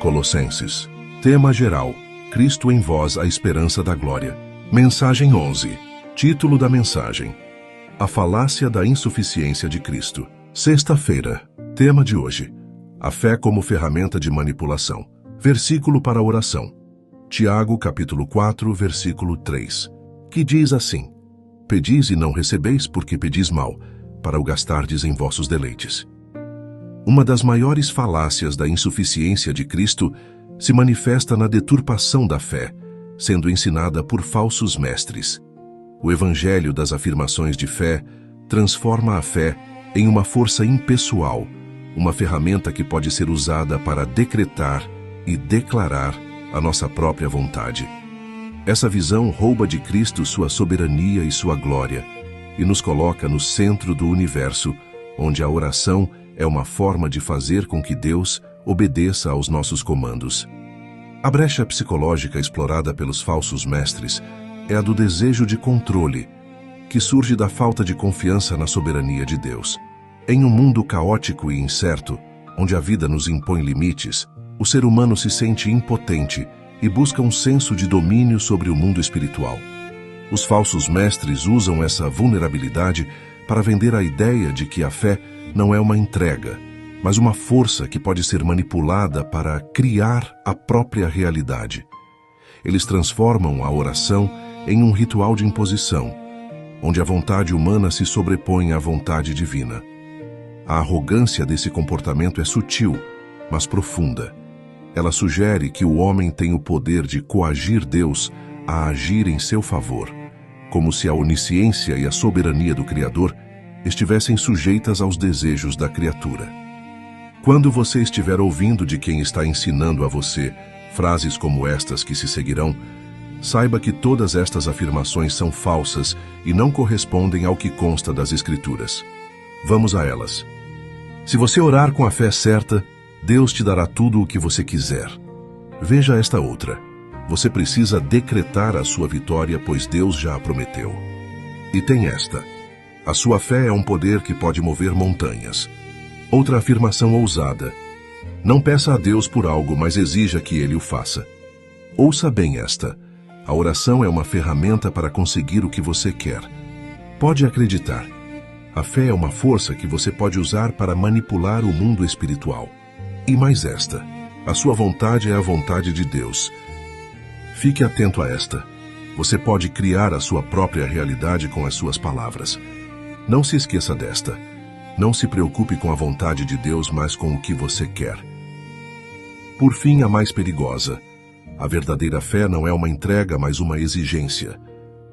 Colossenses. Tema geral: Cristo em vós, a esperança da glória. Mensagem 11. Título da mensagem: A falácia da insuficiência de Cristo. Sexta-feira. Tema de hoje: a fé como ferramenta de manipulação. Versículo para a oração. Tiago, capítulo 4, versículo 3, que diz assim: Pedis e não recebeis, porque pedis mal, para o gastardes em vossos deleites. Uma das maiores falácias da insuficiência de Cristo se manifesta na deturpação da fé, sendo ensinada por falsos mestres. O evangelho das afirmações de fé transforma a fé em uma força impessoal, uma ferramenta que pode ser usada para decretar e declarar a nossa própria vontade. Essa visão rouba de Cristo sua soberania e sua glória e nos coloca no centro do universo, onde a oração é uma forma de fazer com que Deus obedeça aos nossos comandos. A brecha psicológica explorada pelos falsos mestres é a do desejo de controle, que surge da falta de confiança na soberania de Deus. Em um mundo caótico e incerto, onde a vida nos impõe limites, o ser humano se sente impotente e busca um senso de domínio sobre o mundo espiritual. Os falsos mestres usam essa vulnerabilidade para vender a ideia de que a fé não é uma entrega, mas uma força que pode ser manipulada para criar a própria realidade. Eles transformam a oração em um ritual de imposição, onde a vontade humana se sobrepõe à vontade divina. A arrogância desse comportamento é sutil, mas profunda. Ela sugere que o homem tem o poder de coagir Deus a agir em seu favor, como se a onisciência e a soberania do Criador estivessem sujeitas aos desejos da criatura. Quando você estiver ouvindo de quem está ensinando a você frases como estas que se seguirão, saiba que todas estas afirmações são falsas e não correspondem ao que consta das Escrituras. Vamos a elas. Se você orar com a fé certa, Deus te dará tudo o que você quiser. Veja esta outra. Você precisa decretar a sua vitória, pois Deus já a prometeu. E tem esta: a sua fé é um poder que pode mover montanhas. Outra afirmação ousada: não peça a Deus por algo, mas exija que Ele o faça. Ouça bem esta: a oração é uma ferramenta para conseguir o que você quer. Pode acreditar. A fé é uma força que você pode usar para manipular o mundo espiritual. E mais esta: a sua vontade é a vontade de Deus. Fique atento a esta. Você pode criar a sua própria realidade com as suas palavras. Não se esqueça desta. Não se preocupe com a vontade de Deus, mas com o que você quer. Por fim, a mais perigosa: a verdadeira fé não é uma entrega, mas uma exigência.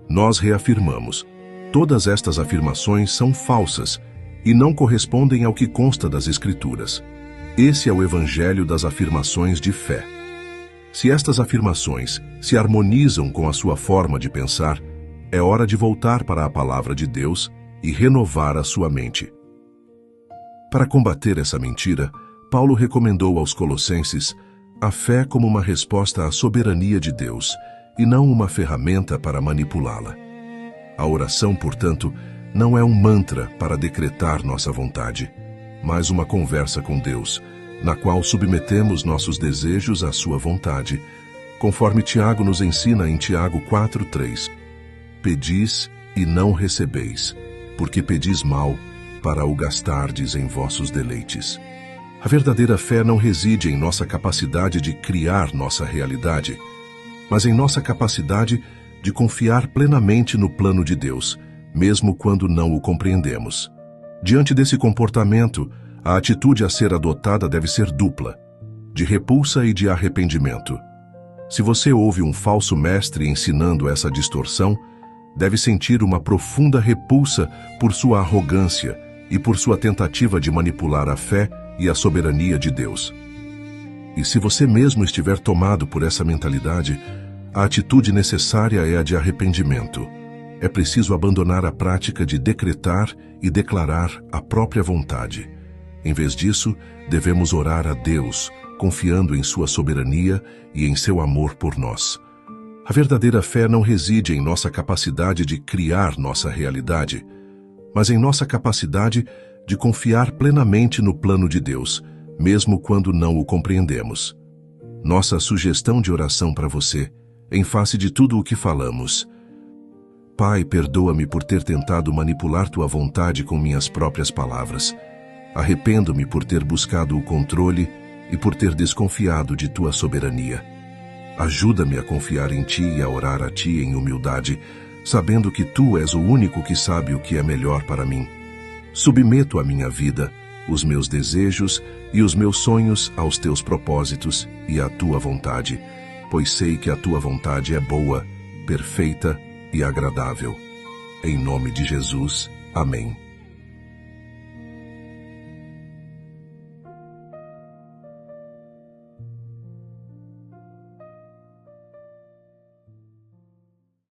Nós reafirmamos: todas estas afirmações são falsas e não correspondem ao que consta das Escrituras. Esse é o evangelho das afirmações de fé. Se estas afirmações se harmonizam com a sua forma de pensar, é hora de voltar para a palavra de Deus e renovar a sua mente. Para combater essa mentira, Paulo recomendou aos Colossenses a fé como uma resposta à soberania de Deus e não uma ferramenta para manipulá-la. A oração, portanto, não é um mantra para decretar nossa vontade, mas uma conversa com Deus, na qual submetemos nossos desejos à sua vontade, conforme Tiago nos ensina em Tiago 4:3. Pedis e não recebeis, porque pedis mal, para o gastardes em vossos deleites. A verdadeira fé não reside em nossa capacidade de criar nossa realidade, mas em nossa capacidade de confiar plenamente no plano de Deus, mesmo quando não o compreendemos. Diante desse comportamento, a atitude a ser adotada deve ser dupla, de repulsa e de arrependimento. Se você ouve um falso mestre ensinando essa distorção, deve sentir uma profunda repulsa por sua arrogância e por sua tentativa de manipular a fé e a soberania de Deus. E se você mesmo estiver tomado por essa mentalidade, a atitude necessária é a de arrependimento. É preciso abandonar a prática de decretar e declarar a própria vontade. Em vez disso, devemos orar a Deus, confiando em sua soberania e em seu amor por nós. A verdadeira fé não reside em nossa capacidade de criar nossa realidade, mas em nossa capacidade de confiar plenamente no plano de Deus, mesmo quando não o compreendemos. nossa sugestão de oração para você, em face de tudo o que falamos. Pai, perdoa-me por ter tentado manipular tua vontade com minhas próprias palavras. Arrependo-me por ter buscado o controle e por ter desconfiado de tua soberania. Ajuda-me a confiar em ti e a orar a ti em humildade, sabendo que tu és o único que sabe o que é melhor para mim. Submeto a minha vida, os meus desejos e os meus sonhos aos teus propósitos e à tua vontade, pois sei que a tua vontade é boa, perfeita e agradável. Em nome de Jesus. Amém.